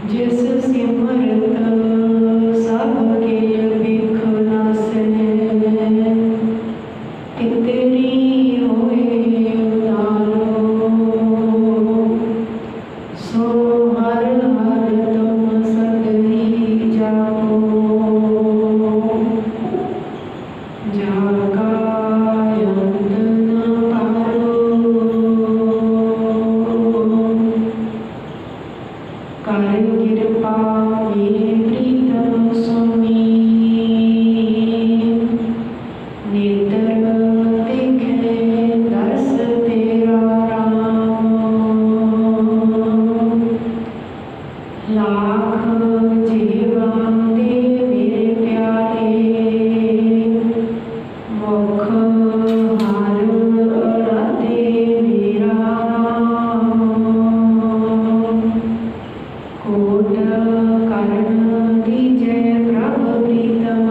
जिस सिमरत सब किल बिख नासै, तितरी होए उतारो, सो हर हर तुम सतही जाओ। जागा अंत न पारो, कर कृपा मेरे प्रीतम स्वामी, नेत्र देखे दर्श तेरा राम। लाख जीवन दे मेरे प्यारे, मुख हार राधे मेरा राम। कोट कर्ण दीजय प्रभ प्रीतम,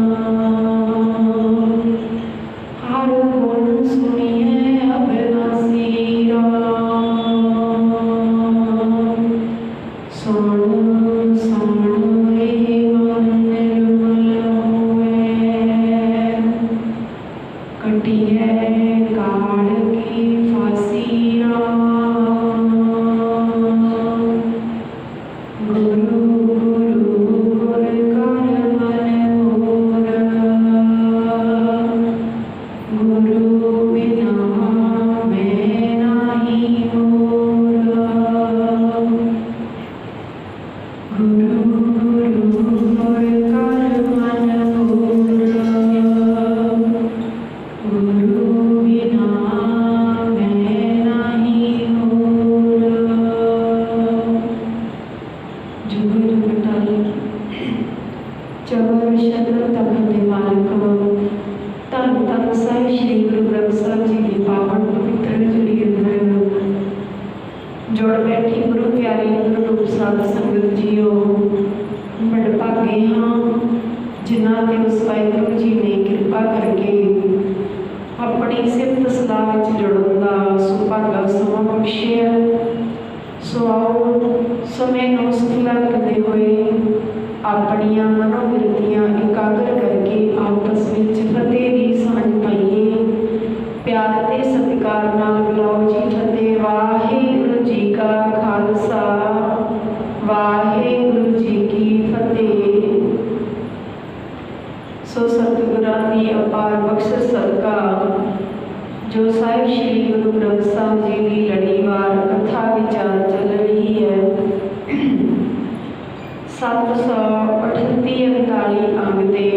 हर गुण सुनिए अविनाशी राम। सुन सुन ए मन निर्मल होए, कटिए काल की फांसी राम। गुरु गुरु गुर कर मन मोर, गुरु बिना मैं नाही मोर। गुरु गुरु गुर कर मन मोर, गुरु बिना मैं नाही मोर। जुग जुग टल चवर शतर तखत दे मालिक, धन धन साहिब श्री गुरु ग्रंथ साहिब जी की पावन पवित्र जड़ी अंदर जुड़ बैठी गुरु प्यारी गुरु रूप साध संगत जीओ। बड़ भागे हाँ जिन्हां ते उस वाहिगुरू जी ने कृपा करके अपनी सिफत सलाह विच जुड़न दा सुभागा समां बख्शिया। सो आओ समय नूं सफला करते हुए अपनियां मनोवृत्तियां एकाग्र करके आपस में फतेह दी सांझ पाइए। प्यार ते सत्कार नाल बुलाओ जी फतेह। वाहिगुरू जी का खालसा, वाहिगुरू जी की फतेह। सो सतगुरां दी अपार बख्शिश सदका जो साहिब श्री गुरु ग्रंथ साहिब जी की लड़ीवार कथा विचार चल रही है। 738 अंग दे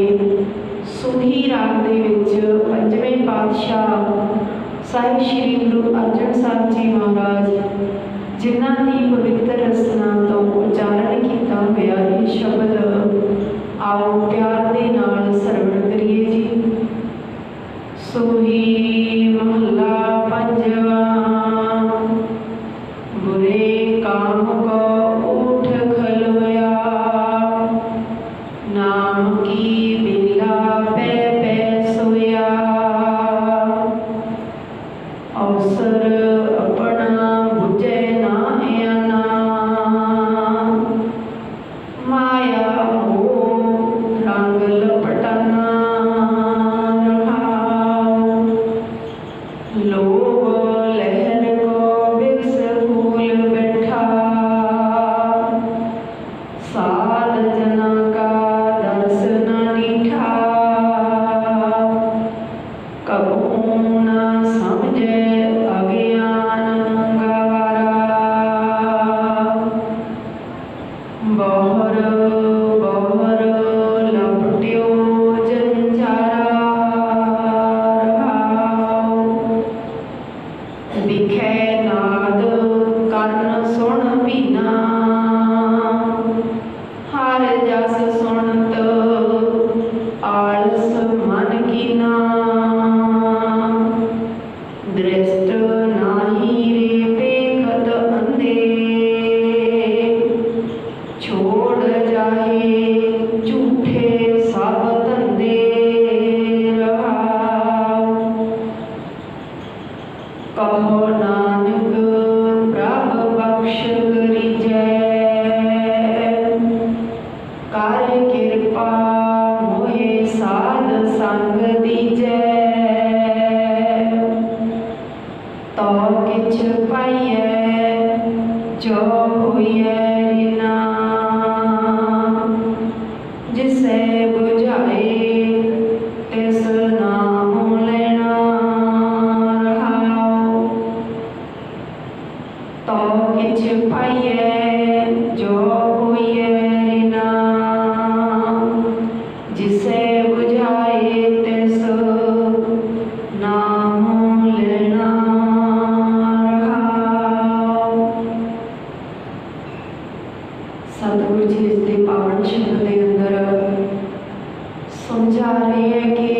सुही राग दे विच पंजवें पातशाह साहिब श्री गुरु अर्जन साहिब जी महाराज जिन्हां दी पवित्र रचना तो उच्चारण किया होया ये शब्द आओ प्यार दे नाल सरवण करिए जी। सोही महला पंजवा, बुरे काम को उठ खलोया, नाम की बेला पै पै सोया। अवसर अपना बुझे ना है ना, माया हो रंग लपटना रहा। लोभ लहर को बिक्स फूल बैठा, साध जना का दर्श न नीठा। कबहू न समझे अज्ञान गवारा, बहर बहर लपट्यो जंजारा। दिखे नाद कर्ण सुन बीना, हर जस सुनत आलस मन कीना। दृष्ट नाही रे देखत अंधे, छोड़ जाहे सतगुरु जी इसके पावन शब्द के अंदर समझा रहे हैं कि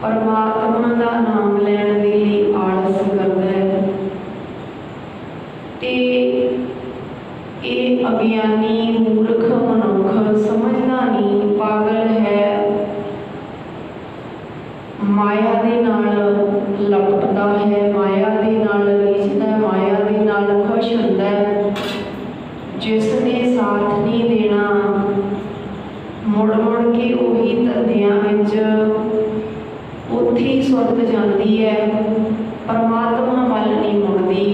परमात्मा का नाम लैण दे लई आलस करता है ते ये अज्ञानी मूर्ख मनुख समझदा नहीं, पागल है, माया दे नाल लपटदा है, माया दे नाल रीझदा है, माया दे नाल खुश हुंदा है। जिसने साथ नहीं देना मुड़ मुड़ के उही धरदियां विच उत्थे ही सुरत जाती है, परमात्मा वल नहीं मुड़दी।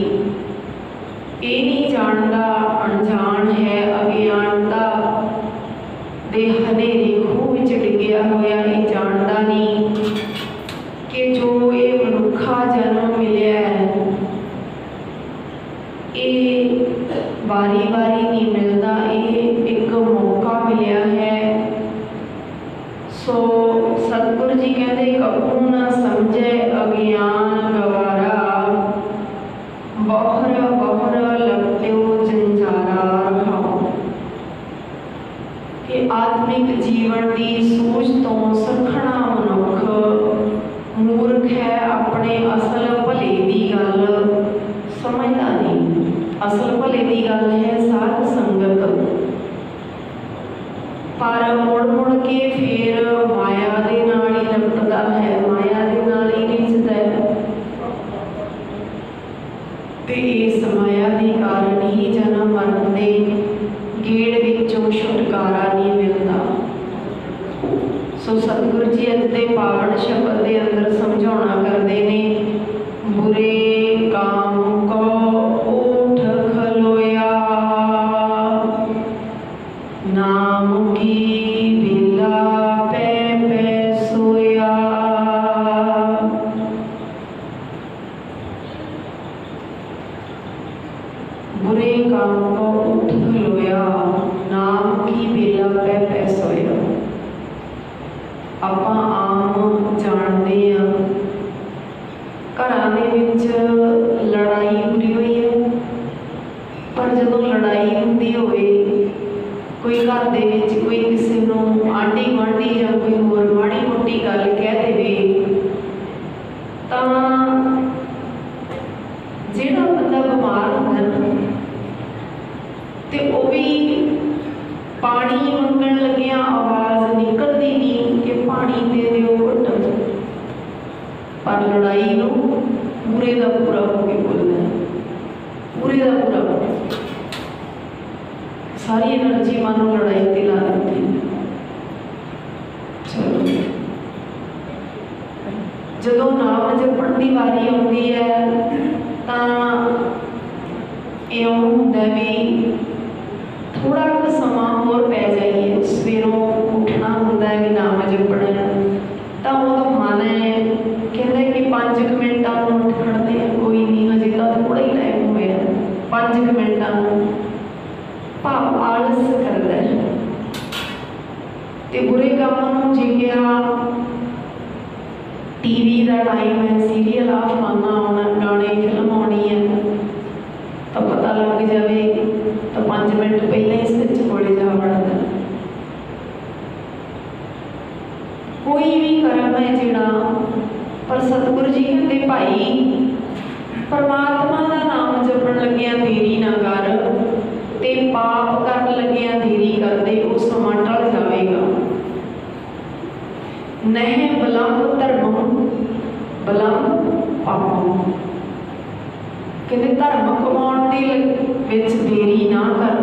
ये नहीं जानता, अनजान है, अज्ञानता दे हनेरे खूह विच डिग्गिया होया, ये जानता नहीं कि जो ये मनुखा जन्म मिलिया है ये वारी वारी नहीं मिलता, ये एक मौका मिलिया है। सो सतगुरु जी कहते कबू न समझे अज्ञान गवारा, बहुर बहुर लपट्यो जंजारा रहाओ। कि आत्मिक जीवन की सोच तो सखना मनुख मूर्ख है, अपने असल भले की गल समझदा नहीं। असल भले की गल है साध संगत, पर मुड़ मुड़ के फिर माया दे नाल ही लपटदा है, माया दे नाल ही रिझदा है ते इस माया के कारण ही जन्म मरण दे गेड़ विचों छुटकारा नहीं मिलता। सो सतगुरु जी अज दे पावन शब्द के अंदर समझाउणा करदे ने, बुरे काम को उठ खलोया, नाम की बेला पै पै सोया। बुरे काम को उठ खलोया, नाम की बेला पै पै सोया। आपां आम जानते हैं घरां दे विच लड़ाई हुंदी होई है, पर जदों लड़ाई हुंदी होवे कोई घर दे विच कोई किसी नूं आंढी गुआंढी जां कोई होर माड़ी मोटी गल कह देवे तां जिहड़ा बंदा बीमार हुंदा ना ते वो भी पानी मंगण लगिया आवाज़ निकलती नहीं कि पानी दे दिओ घुट, पर लड़ाई नूं पूरे का पूरा होके बोलना है, पूरे का पूरा सारी एनर्जी मानो लड़ाई ते ला देती है। चलो जदों नाम जपण की वारी आउंदी है तां इउं हुंदा भी थोड़ा कुछ समा होर पै जाइए, सवेरों उठना होंदा है भी नाम जपना, तो उदों मन कहता कि 5 मिनटां उठ खड़ते हैं, कोई नहीं हजे तो थोड़ा ही टाइम होया, 5 मिनटां भाव आलस करता है। तो बुरे कामों जिक्या टीवी का टाइम है, सीरियल आ फलाना आना, गाने फिल्म आनी है, तो पता लग जाए तो 5 मिनट पहले ही स्विच कोले जा बढ़ता। कोई भी कर्म है जिहड़ा, पर सतगुरु जी कहते भाई परमात्मा का नाम जपण लगिया देरी ना कर, ते पाप करन लगिया देरी कर दे, वो समा टल जाएगा। नह बलम धर्मम बलम पापम, कहते धर्म कमाउण दे विच देरी ना कर,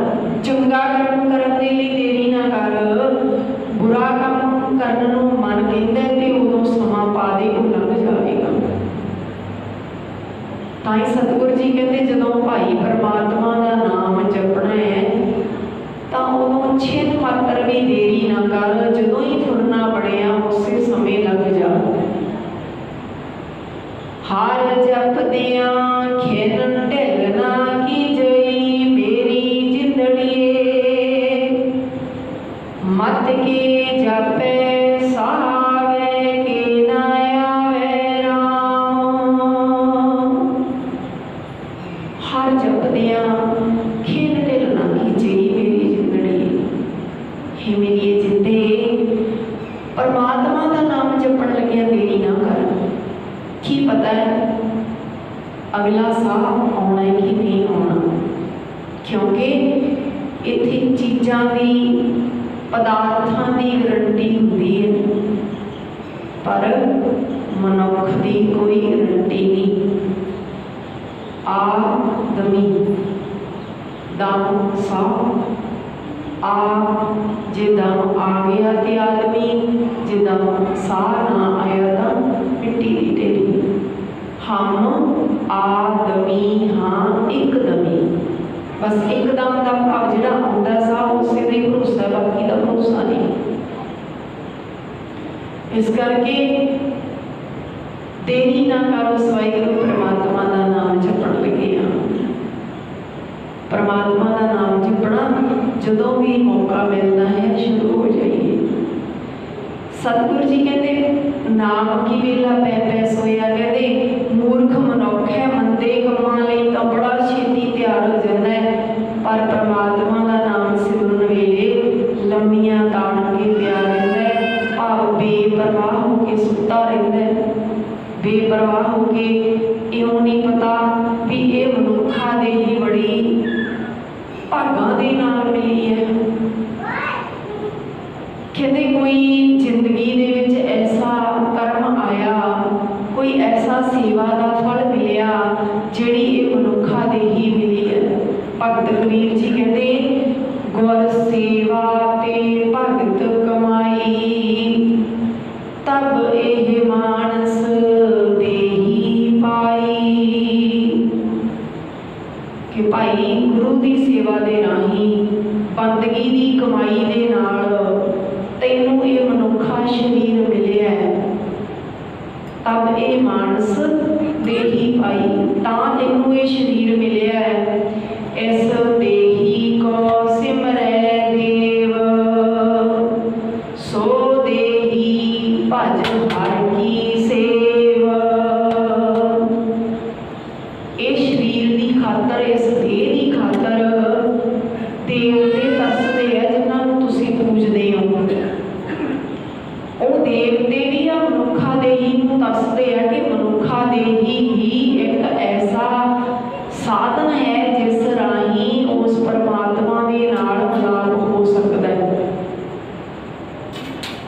चंगा कर्म करन दे लई देरी ना कर, बुरा काम करन नूं मन कहंदा ते उदों समा पा दे, वो लंघ जाएगा। तां ही सतगुरु जी कहते जदों भाई परमात्मा का नाम जपना है तो उदों छिन मात्र भी देरी ना कर, जदों ही फुरना बढ़िया उसे समय लग जा। हार जपदियां खिन ढिल ना कीजई, मेरी जिंदड़िए मत के जपे सहावे के ना आवे राम। हार जपदियां खिन ढिल ना चीज़ों की पदार्थों की गारंटी होती है, पर मनुख की कोई गारंटी नहीं। आदमी दम साह जे दम आ गया तो आदमी, जे दम साह ना आया तो मिट्टी की ढेरी। हम आदमी हाँ एकदमी, बस एकदम का भाव जो आता सा उसे का ही भरोसा, बाकी का भरोसा नहीं। इस करके देरी ना करो सवाई गुरु परमात्मा का नाम जपण लगे हाँ। परमात्मा का नाम जपना जो भी मौका मिलता है शुरू हो जाइए। सतगुरु जी कहते नाम की वेला पै पै सोया, कहते मूर्ख मनुख है मंदे कमां लई तो बड़ा छेती तैयार हो जाता है, पर परमात्मा का नाम सिमरन वेले लम्मियां ताण के प्यार रहता है। भाव बेपरवाह होके सुता रहता है, बेपरवाह होके इउं नहीं पता भी ये मनुखा दे ही बड़ी भागां दे नाल मिली है। कहते कोई जिंदगी दे विच ऐसा कर्म आया, कोई ऐसा सेवा का फल मिलिया जिहड़ी ये मनुखा दे ही मिली है। भगत कबीर जी कहते गुर सेवा ते भगत कमाई, तब एह मानस देही पाई। कि भाई गुरु की सेवा दे राही बंदगी की कमाई दे नाल तैनू ये मनुखा शरीर मिलिया है, तब ये मानस देही पाई, ता तैनू ये शरीर मिलिया है। इस देही को सिमरै देव, सो देही भज हर की सेव। इस शरीर की खातर, इस देह की खातर देवते तरसते हैं जिन्होंने तुसी पूजते हो। वो देवते भी आ मनुखा देही को तरसते हैं कि मनुखा देही ही एक ऐसा साधन है जिस राही उस परमात्मा के नाल मिलाप हो सकता है।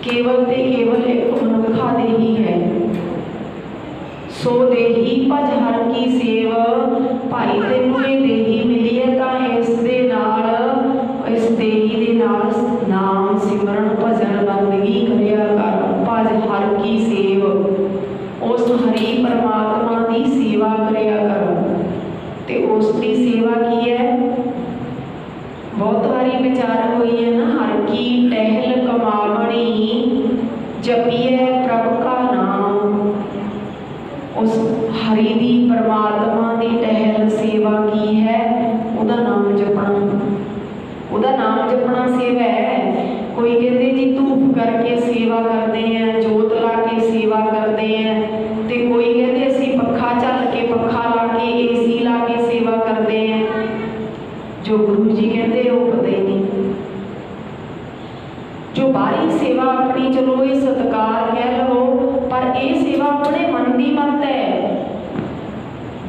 केवल ते केवल एक मनुखा देही है। सो देही भज हर की सेव, भाई तैनू ये देही मिली है तो इस दे नाल, इस देही दे नाल नाम सिमरन भजन बंदगी करिया कर। भज हर की सेव, उस हरि परमात्मा की सेवा करिया कर। ते उसकी सेवा की है, बहुत बारी विचार हुई है ना, हर की टहल कमावणी जपिए प्रभु का नाम। उस हरि दी परमात्मा की टहल सेवा की है, उदा नाम जपना। उदा नाम जपना सेवा है। कोई कहते जी धूप करके सेवा करते हैं, जोत ला के सेवा करते हैं, ते कोई कहते असी पखा झल के, पखा ला के, एसी ला के सेवा करते हैं। जो गुरु जी कहते वो पता ही नहीं। जो बाहरी सेवा अपनी चलो ये सत्कार कह लो, पर ये सेवा अपने मन की मत है।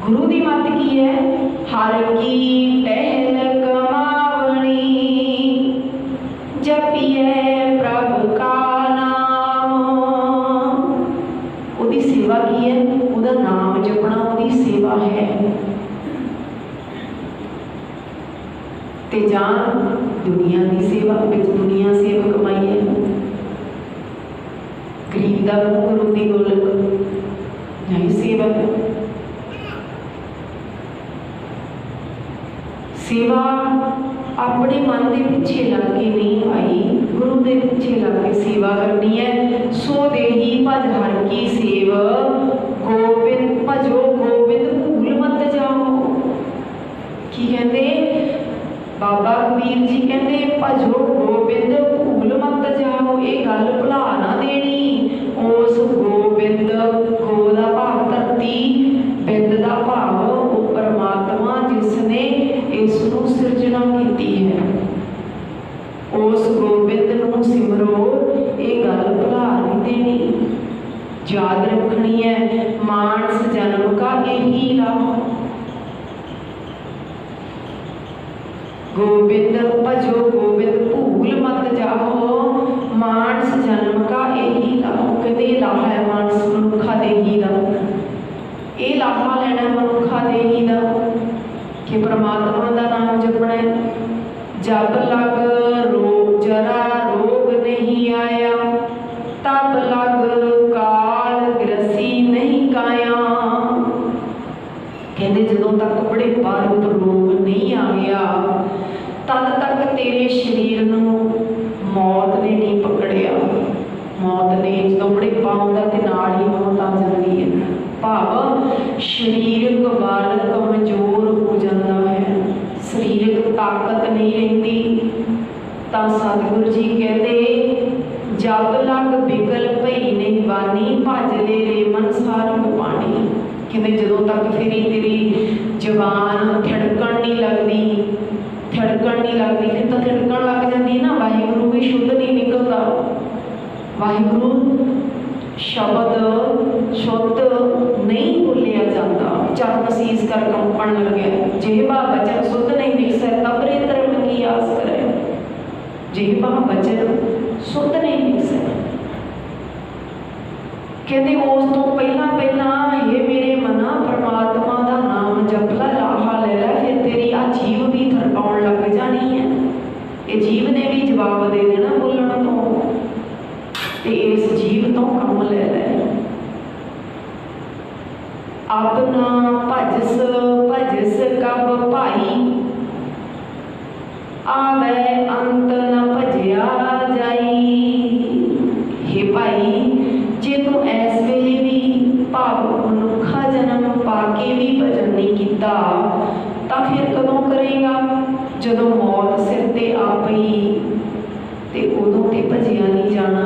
गुरु की मत की है, हर की टहल कमावणी जपिए प्रभु का नाम। उदी सेवा की है, उदा नाम जपना उदी सेवा है। ते जान दुनिया की सेवा विच दुनिया सेवा कमाई है। गरीब का गुरु की गोलक यही सेवा है। सेवा अपने मन के पिछे लग के नहीं भाई, गुरु के पिछे लग के सेवा करनी है। सो देही भज हर की सेव, गोबिंद भजो गोबिंद भूल मत जाओ। की कहते बाबा कबीर जी कहते भजो गोबिंद भूल मत जाओ। ये गल भुला ना देनी। उस गोबिंद, गो दा भाव धरती, बिंद दा भाव वो परमात्मा जिसने इसनू सिरजना की है। उस गोबिंद नू सिमरो, ये गल भुला नहीं देनी, याद रखनी है। मानस जन्म का यही लाभ। गोबिंद भजो गोबिंद जाहो मानस जन्म का यही लाहो। कहते ये लाहा है मानस मनुखा दे ही दा, ये लाहा लेना मनुखा दे ही दा कि परमात्मा का नाम जपना है। जब लग रोग जरा रोग नहीं आया, तब लग काल ग्रसी नहीं काया। कहते जदों तक बुढ़ेपा रूप रोग नहीं आ गया तद तक तेरे शरीर नूं मौत ने नहीं पकड़िया। मौत ने जो बुढ़ेपा आउंदा ते नाल ही मौत आ जाती है। भाव शरीरक बल कमजोर हो जाता है, शरीरक ताकत नहीं रहिंदी। तां सतगुरु जी कहते जब लग बिगल भई नहीं बानी, भज ले रे मन सार पानी। कहते जदों तक फिर तेरी जबान थिड़कण नहीं लगती, थिड़कण नहीं लगती, फिर तो थिड़कण लग जाती है ना, वाहिगुरु भी शुद्ध नहीं निकलता। वाहिगुरु शब्द शुद्ध नहीं बोलिया जाता। चरण सीस कर कंपन लग गया, जिहबा बचन शुद्ध नहीं निकसे तब रे धर्म की आस करे। जिहबा बचन शुद्ध नहीं निकसे। कहते उस तो पहला पहला ये मेरे मना परमात्मा का नाम जप ला, लाहा ले ला, फिर तेरी आ जीव भी थरकाउण लग जानी है। ये जीव ने भी जवाब दे देना बोलण तो, ते इस जीव तो कम ले ले। अपना भजस भजस कब भाई, आवे अंत न भजिया जाई। हे भाई जे तू इस वेले भी भाव मनुखा जन्म पाके भी भजन नहीं किया तो फिर कदों करेगा? जदों मौत सिर ते आ पई ते उदों ते भजिया नहीं जाना,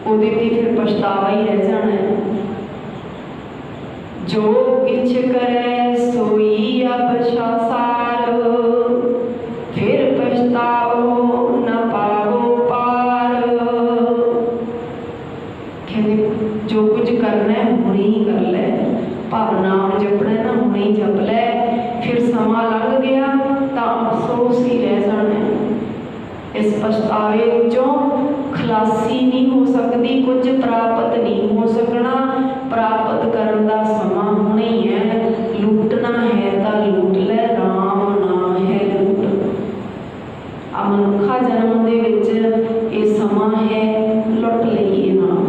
उहदे ते फिर पछतावा ही रह जाना है। जो किछ करे सोई अब संसार, फिर पछताओ न पाओ पार। कहते जो कुछ करना है हुणे ही कर ले, भाव नाम जपना है ना हुणे ही जप ले, फिर समा लंघ गया तो अफसोस ही रह जाना है। इस पछतावे चों खलासी नहीं हो सकती, कुछ प्राप्त नहीं हो सकना। प्राप्त करने का समा हुणे ही है। लूटना है तो लूट ले, राम ना है लूट। आ मनुखा जन्म दे विच ये समा है, लुट लईए नाम,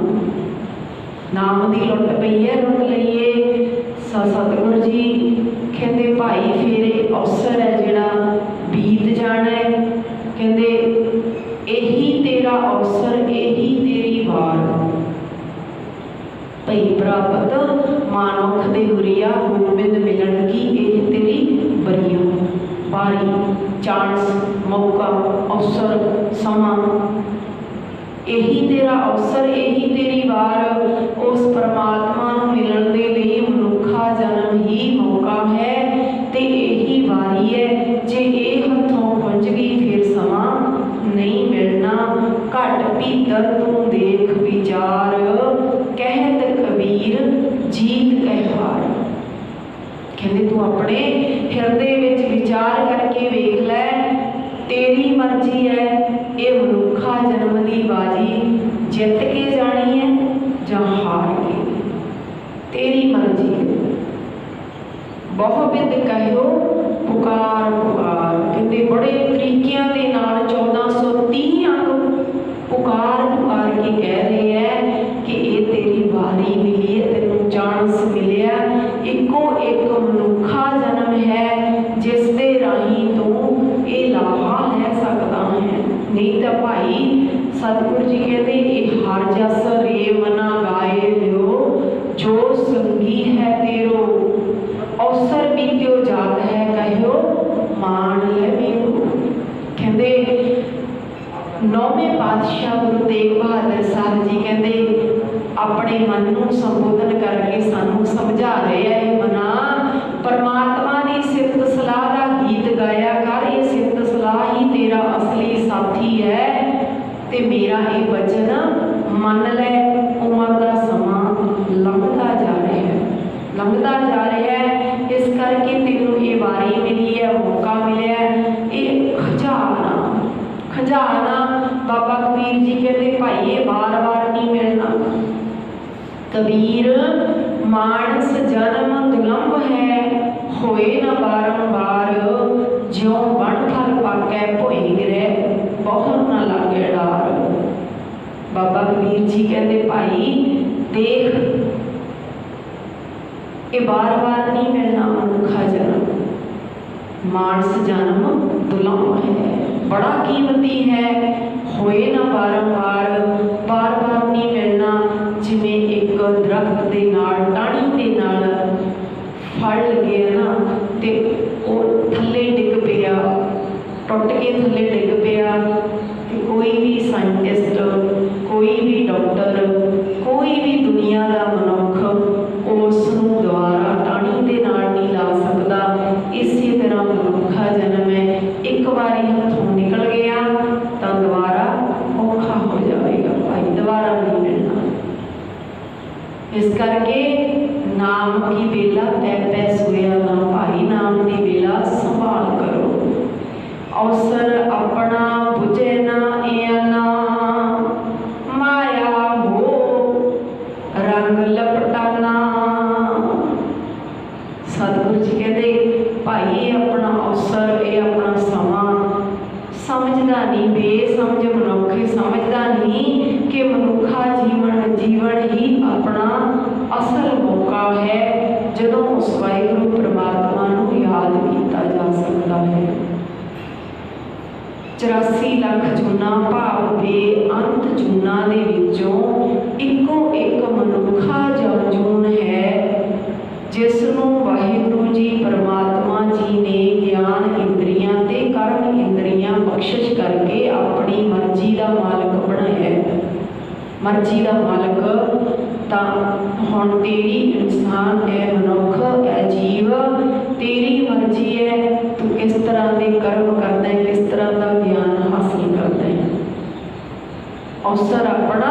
नाम की लुट पई है, लुट लईए। सतगुरु जी कहते भाई फिर अवसर है जिहड़ा बीत जाना है। कहते यही तेरा अवसर, यही तेरी वार। भई प्राप्त मानुख दे गुरिया, गोबिंद मिलन की यह तेरी बरिया, बारी, चांस, मौका, अवसर, समा। यही तेरा अवसर, यही तेरी वार। उस परमात्मा नूं मिलन दे लई मनुखा जन्म ही मौका है ते यही वारी है। जे ये हथों पुंज गई फिर समा नहीं मिलना। घट भीतर तू देख विचार, कहत कबीर जीत कहवार। कहते तू अपने हिरदे विच विचार करके वेख लै, तेरी मर्जी है ये मनुखा जन्म की बाजी जित के जानी है जां हार के, तेरी मर्जी है। बहुविध कहो पुकार पुकार। कहते बड़े तरीकिਆਂ ਦੇ ਨਾਲ 1430 अंग पुकार पुकार के कह रहे हैं कि ये तेरी वारी मिली है, तेनों चांस मिलिया। इको एक मनुखा जन्म है जिस दे राही तू ये लाहा ले सकता है। नहीं तो भाई सतगुरु जी कहते ये हर जस रे मना गाए लियो, जो संगी है तेरो अवसर बीत्यो जात है कहो मान ले मेरो। कहते नौवें पातशाह गुरु तेग बहादुर साहब जी कहते अपने मन को संबोधन करके सानू समझा रहे हैं, मना परमात्मा ने सिफत सलाह का गीत गाया कर, ये सिफत सलाह ही तेरा असली साथी है। ते मेरा ये वचन मन ले। उमर का समा लंघता जा रहा है, लंघता जा रहा है। इस करके तेनों ये वारी मिली है, मौका मिले, ये खजाना खजाना बाबा कबीर जी कहते भाई ये बार बार नहीं मिलना। कबीर मानस जन्म दुलंभ है, होए न बारंबार, ज्यों बन फल पाकै भोए गिरै, बहुत न लागे डार। बाबा कबीर जी कहते भाई देख ये बार बार नहीं मिलना मनुखा जन्म, मानस जन्म दुलंभ है, बड़ा कीमती है, होए ना बारंबार, बार बार नहीं मिलना। जिमें एक दरख्त दे नाल टाणी दे नाल फल लगे ना ते वो थले डिग पिया, टुट के थले डिग पिया, कोई भी साइंटिस्ट, कोई भी डॉक्टर, कोई भी दुनिया का मनुख उस दोबारा टाणी दे नाल नहीं ला सकता। इसी तरह मनुखा जन्म है, एक बारी हथों निकल गया तो दोबारा औखा हो जाएगा भाई, दोबारा नहीं मिलना। इस करके नाम की बेला पै पै सोया ना भाई, नाम की बेला संभाल करो। अवसर अपना बुझे ना एना, माया हो रंग लपटाना। सतगुरु जी कहते भाई ये अपना अवसर, ये अपना समा समझदा नहीं, बेसमझ मनुख समझदा नहीं कि मनुखा जीवन ही अपना असल मौका है जदों उस वाहिगुरू परमात्मा नूं याद किया जा सकता है। 84 लाख जूना भाव बेअंत जूना दे विचों इक्को एक मनुखा जून है जिसनों वाहिगुरू जी परमात्मा जी ने ज्ञान इंद्रियां ते कर्म इंद्रियां बख्शिश करके अपनी मर्जी का मालक बनाया। मर्जी का मालक तां हुण तेरी इंसान है, मनुख है, जीव तेरी मर्जी है, तू किस तरह के कर्म करता है, किस तरह का ज्ञान हासिल करता है। अवसर अपना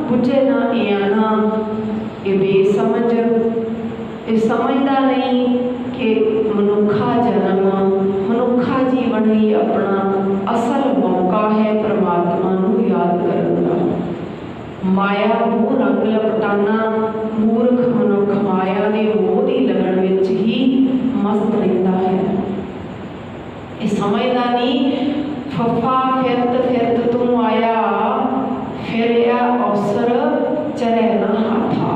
बुझे ना आना, ये बेसमझ, ये समझदा नहीं कि मनुखा जन्म, मनुखा जीवन ही अपना असल मौका है परमात्मा नूं याद करन दा। माया मोह रंग लपटाना, मूर्ख मनुख माया के मोह की लगन विच ही मस्त रहता है। ये समझदा नहीं फफा फिरत फिरत तू आया, फिरया अवसर चले ना हाथा।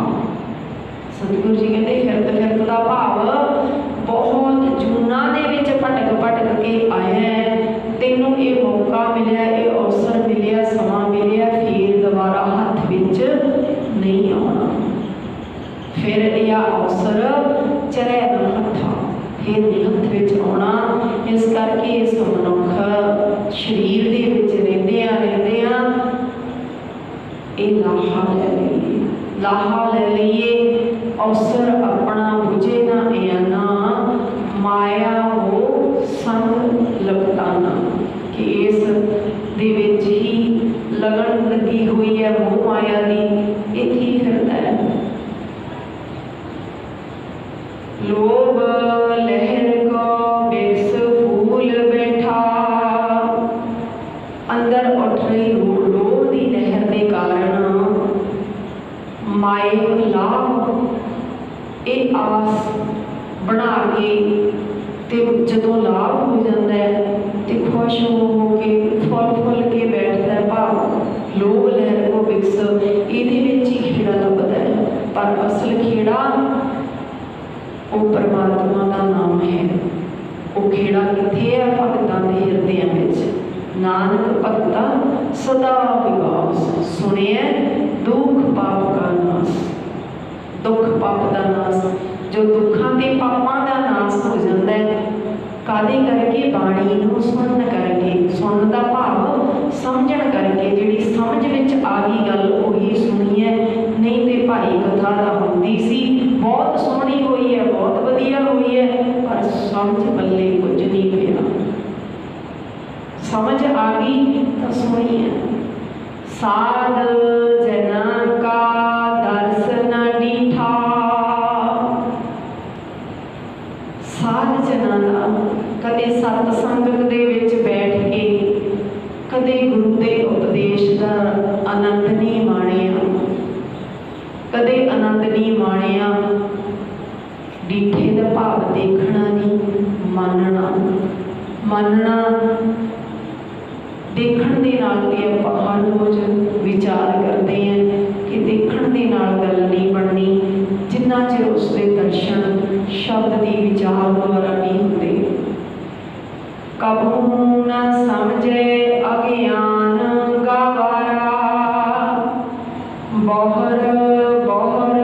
सतगुरु जी कहते फिरत फिरत का भाव बहुत जूना दे विच भटक भटक के आया है, तेनों ये मौका मिलिया, ये अवसर मिलिया, समा मिलिया, फिर दोबारा हाथ विच नहीं आना। फिर यह अवसर चले ना हथा, फिर नहीं हथ विच आना। इस करके इस मनुख शरीर दे विच रहिंदियां ये लाहा ले लईए, लाहा ले लईए। अवसर अपना बुझे ना आना, माया हो संग लपटाना, कि इस दे विच ही लगन लगी हुई है मोह माया दी, इत्थे ही फिरदा है। लोभ लहर को बिरस फूल बैठा, अंदर उठ रही लोभ की लहर के कारण माए लाभ एक आस बना के ते जदों लाभ हो जाता है तो खुश हो के फल फुल के बैठता है। भाव लोभ लहर को बिरस इहदे विच ही खेड़ा लभदा है, पर असल खेड़ा वो परमात्मा का नाम है। वो खेड़ा किथे है? भगतां दे हिरदियां विच। नानक भगता सदा विकास, सुनिए दुख पाप का नाश। दुख पाप का नाश, जो दुखों के पापों का नाश हो जाता है कादे करके? बाणी नूं सुनन करके। सुनन का भाव समझण करके, जिहड़ी समझ विच आ गई गल उही सुनी है, नहीं तो भाई कथा दा हुंदी सी बहुत सोहनी हुई है, बहुत वधिया हुई है, पर समझ पल्ले कुछ नहीं पिया। समझ आ गई तो सुनिए। साध जना का दर्शन डीठा, साध जना का कदे सत्संग दे विच बैठ के, कदे गुरु दे उपदेश आनंद नहीं माणिया, कदे आनंद नहीं माणिया। डिठे दा भाव देखना नहीं, मानना। मानना देखण दे नाल ते आपां हर रोज़ विचार करते हैं कि देखण दे नाल गल नहीं बननी, जिन्ना चिर उसके दर्शन शब्द की विचार द्वारा नहीं होते। कबहू न समझे अज्ञान गवारा, बहर बहर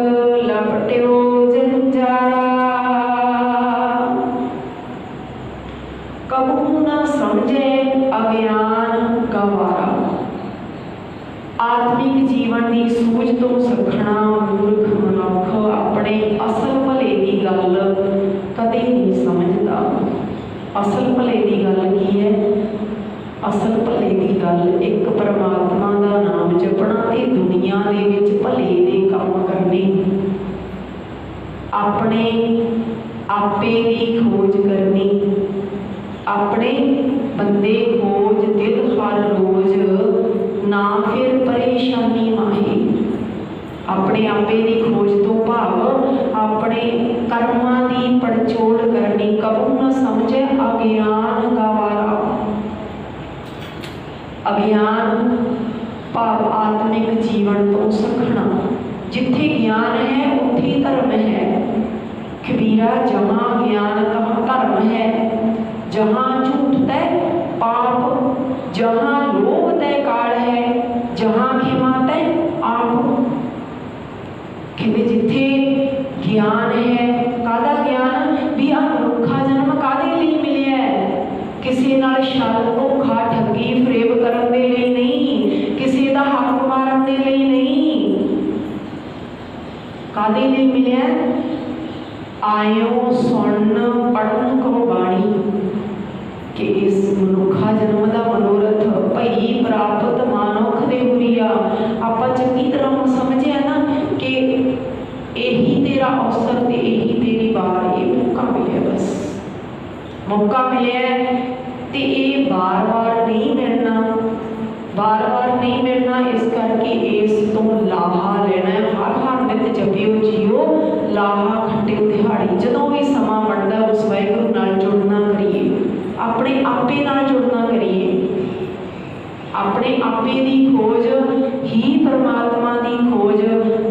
लपट्यो जंजारा। कबहू न समझे अज्ञान गवारा, आत्मिक जीवन की सूझ तो सखना मूर्ख मनुख अपने असल भले की गल कदे नहीं समझता। असल भले की गल की है? असल भले की गल एक परमात्मा का नाम जपना ते दुनिया दे विच भले दे काम करने, अपने आपे की खोज करनी, अपने बंदे खोज दिल हर रोज ना फिर परेशानी माही। अपने आपे की खोज तो भाव अपने कर्मां की पड़चोड़ करनी। कबू न समझे अज्ञान गवारा, अज्ञान भाव आत्मिक जीवन तो सखना। जिथे ज्ञान है उत्थे धर्म है। कबीरा जहाँ ज्ञान तहाँ धर्म है, जहाँ झूठ तय पाप, जहाँ लोभ तय काल है, जहाँ खिमा तय आप। कहते जिथे ज्ञान है, कादा ज्ञान भी आ मनुखा जन्म कादे लिए मिले है? किसी नाल छल धोखा ठगी फरेब करन दे लिए नहीं, किसी दा हक मारन दे लिए नहीं। कादे लिए मिले है? आयो सुन पढ़न को बाणी कि इस मनुखा जन्म का मनोरथ भई प्राप्त मानुख दे हुरिया। आपां चंगी तरह समझिया ना कि यही तेरा अवसर ते यही तेरी बार, ये मौका मिले, बस मौका मिले ते ये बार बार नहीं मिलना, बार बार नहीं मिलना। इस करके इस तो लाहा लेना है। हर हर नित जपियो जियो लाहा खट्टियो दिहाड़ी। जदों भी समा बनता उस वाहिगुरू नाल जुड़ना करिए, अपने आपे नाल जुड़ना करिए। अपने आपे की खोज ही परमात्मा की खोज,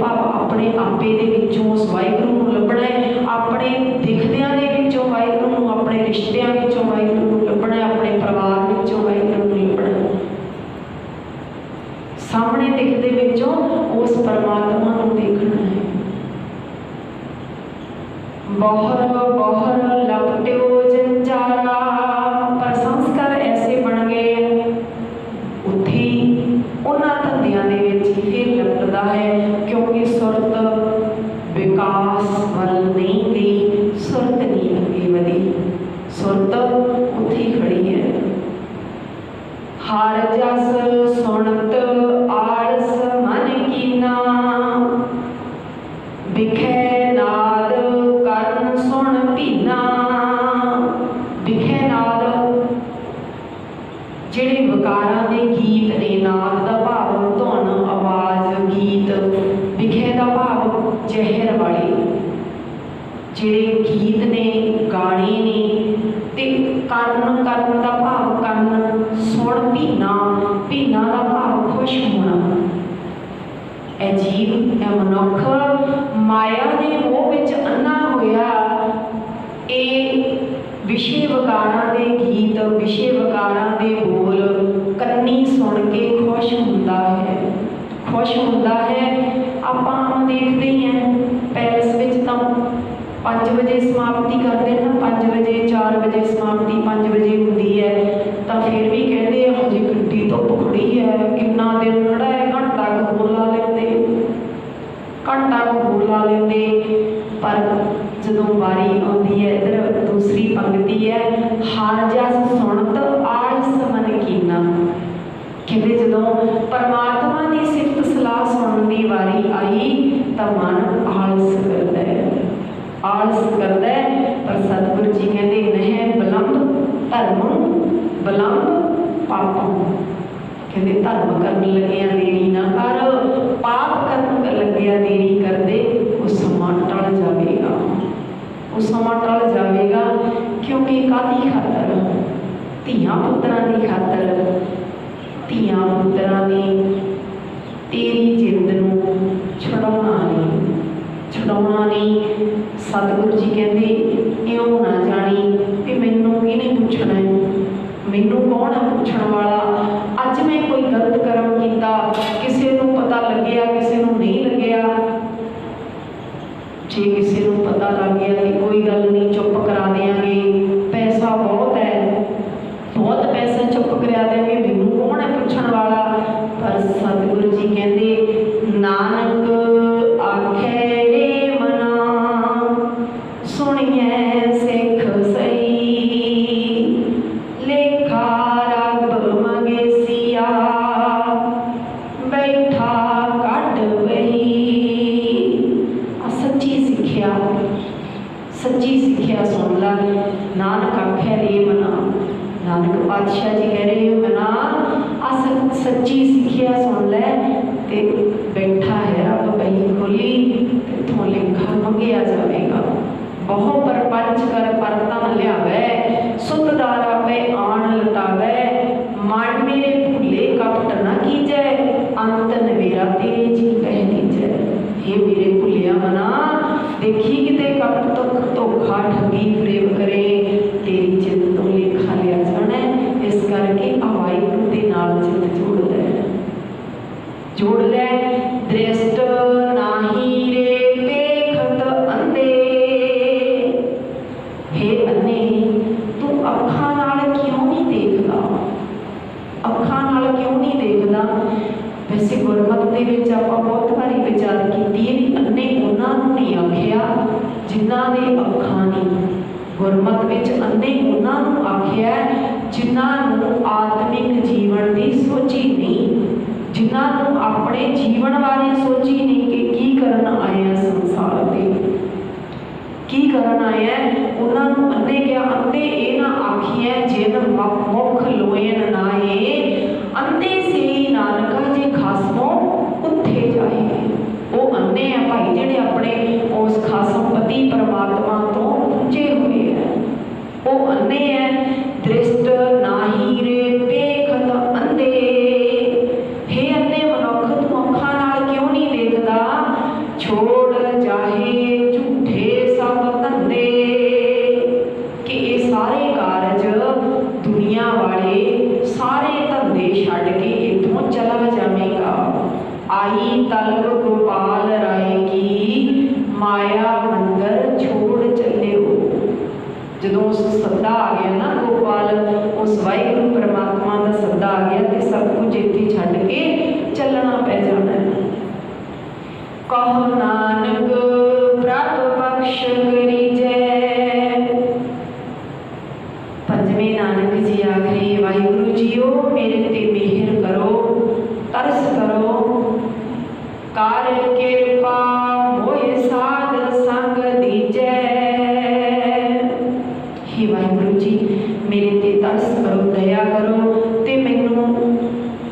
भाव अपने आपे दे विचों उस वाहिगुरू नूं लभना है। अपने दिखदियां दे विचों वाहिगुरू नूं, अपने रिश्तियां विचों वाहिगुरू नूं लभना है, अपने परिवार विचों वाहिगुरू नूं लभना है। सामने दिखदे विचों उस परमात्मा नूं देखना है। बहर बहर लपट्यो जंजारा, पर संस्कार ऐसे बन गए उत्थे उन्हां धंधियां दे विच ही फिर लपटदा है, क्योंकि सुरत विकास वल नहीं गई, सुरत नहीं अगे वधी, सुरत उत्थे ही खड़ी है। हर जस सुनत आलस मन कीना, बिखे नाद करन सुन भीना। बिखे नाद जिहड़े विकारां दे गीत ने, नाद दा भाव धुन आवाज़ गीत, बिखे दा भाव जहर वाले जिहड़े गीत ने गाने ने, ते करन करन दा भाव करन, सुन भीना, भीना दा भाव खुश होना। ए जीव ए मनुख माया दे मोह विच अन्ना होया, ए विषय विकारां दे गीत, विषय विकारां दे बोल कन्नी सुन के खुश हुंदा है, खुश हुंदा है। आपां देखते ही हैं पैलेस विच तां 5 बजे समाप्ति करते हैं ना, 5 बजे 4 बजे समाप्ति 5 बजे होती है, तो फिर भी कहते हजे गड्डी धुप खड़ी है, कितना दिन खड़ा है, घंटा को होर ला लेंदे, घंटा को होर ला लेंदे। पर जदों बारी आती है इधर दूसरी पंक्ति है, हर जस सुनत आलस मन कीना। कहते जदों परमात्मा की सिफत सलाह सुनने की वारी आई तो मन आलस करता है, आलस करता है। पर सतगुरु जी कहते नह विलंब धर्म विलंब पापम। कहते धर्म करन लगिया देरी ना कर, पाप करन लगिया देरी कर दे, वो समा टल जाएगा, वो समा टल जाएगा। क्योंकि कादी खातर, धियां पुत्रां की खातर, धियां पुत्रां की तेरी जिंद नूं छुड़ाउणा नहीं, छुड़ाउणा नहीं। सतगुरु जी कहते इउं ना जानी भी मैनूं किहने पुछना है, मैनू कौन है पूछण वाला। अज मैं कोई गलत कर्म किया, किसी को पता लग्या, किसी को नहीं लग्या, जे किसी को पता लग गया कि कोई गल नहीं, चुप करा देंगे, पैसा बहुत है, बहुत पैसा, चुप करा देंगे, मैनू कौन है पूछण वाला। पर सतगुरु जी कहते नानक आखे रे मना, सुनिए सिख सही, लेखा रब मंगेसिया, बैठा कट वही। सच्ची सिक्ख्या, सच्ची सिक्ख्या सुन ला। नानक आखे रे मना, नानक पातशाह जी कह रहे हो मना सच्ची सिक्ख्या सुन लै, ते बैठा है रब बही खोली, इथों लेखा मंगिया जाएगा। बहु परपंच कर परतन लियावै, सुतदारा पे आन लटावै, मन मेरे भूले कपट न कीजै, अंत नवेरा तेरे जी कह लीजै। हे मेरे भुलिया मना, देखी किते कपट तो धोखा ठगी फरेब करे, तेरी जिद तो लेखा लिया जाना है। इस करके वाहिगुरू दे नाल जिद जोड़ लै, जोड़ लै। दृष्ट नाही रे देखत अंधे, हे अन्ने तू अखां नाल क्यों नहीं देखदा, अखां नाल क्यों नहीं देखदा। वैसे गुरमत दे विच आपां बहुत बारी विचार कीती है भी अन्ने उन्हां नूं नहीं आखिया जिन्हां दे अखां नहीं, गुरमत विच अन्ने उन्हां नूं आखिया जिन्हां नूं आत्मिक जीवन की सोची नहीं, जिन्हां नूं अपने जीवन बारे सोची नहीं कि की करन आए संसार दे, की करन आए हैं। उन्होंने अन्ने क्या अंधे ये ना आखिए जिन मुख लोयन नाए, अंधे से ही नानका जे खासमों उत्थे जाए। वो अन्ने है भाई जिहड़े अपने उस खासम पति परमात्मा तो पूजे हुए हैं, वो अन्ने है। दृष्ट नाही रे देखत अंधे, हे अन्ने मनुख तू अखां नाल क्यों नहीं देखदा। छोड़ जाहे झूठे सब धंधे, कि ये सारे कारज दुनिया वाले सारे धंधे छड्ड के इथों चला जाएगा। आई तलब गोपाल राय की, माया मंदिर छोड़ चले हो। जदों उस सद्दा आ गया ना गोपाल, उस वाहिगुरू परमात्मा का सद्दा आ गया तो सब कुछ इत्थे छड्ड के चलना पै जाना है। कहो नानक प्रभ बख्श करीजै, पंजवें नानक जी आखिरी वाहिगुरू जीओ मेरे ते मेहर करो, तरस करो, कर कृपा मोए साध संग दीजै। हे वाहिगुरू जी मेरे ते तरस करो, दया करो, ते मैनू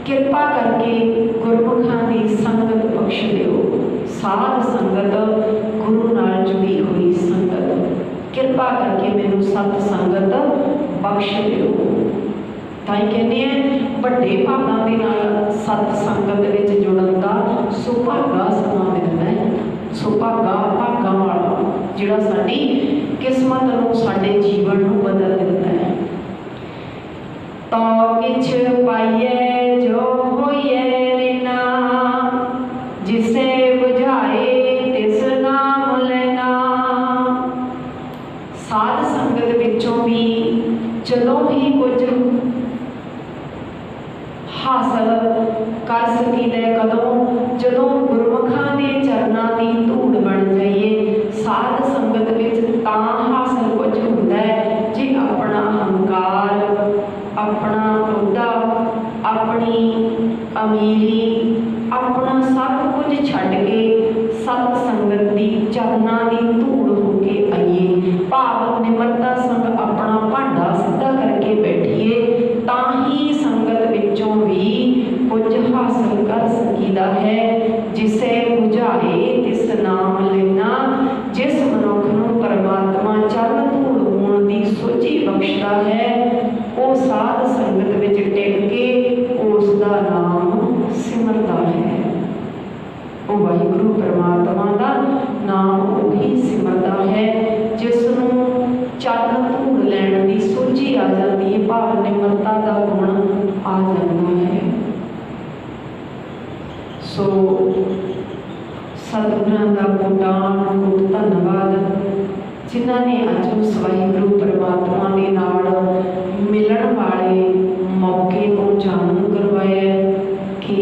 कृपा करके गुरमुखां दी संगत बख्श दिओ। साध संगत गुरु नाल जुड़ी हुई संगत, कृपा करके मैनू सत संगत बख्श दिओ। ताई कहते हैं बड़े भागां दे नाल सत संगत विच जुड़न दा सुभागा समा मिलदा है, सुभागा भागां वाला जिहड़ा साडी किस्मत नूं साडे जीवन नूं बदल दिंदा है। तो किछ पाइए जो होइए रेना, जिसे बुझाए तिस नाम लेना। साध संगत विचों भी जदों ही कुछ हासिल कर सकीदा, कदों जदों गुरमुखां दे चरनां दी धूड़ बन जाइए। साध संगत विच तां हासिल कुछ हुंदा है जे अपना हंकार, अपना औहदा, अपनी अमीरी, अपना सब कुछ छड्ड के सत संगत दी चरनां दी धूड़ होके आइए। भाव निमरता संग अपना भांडा सीधा करके बैठिए, तां ही संगत विचों भी है। जिसे बुझाए तिस नाम लेना, जिस मनुख नूं परमात्मा चल धूल होण दी सोझी बख्शदा है, वो साध संगत विच टिक के उसका नाम सिमरदा है। वो वाहिगुरु परमात्मा का नाम वही सिमरदा है जिसनों चल धूल लैण की सोझी आ जाती है, भाव निमरता का गुण आ जाता है। सो सतगुरां दा कोटान कोट धन्नवाद जिन्हां ने अज उस वाहिगुरु परमात्मा दे नाल मिलण वाले मौके को जाणू करवाया कि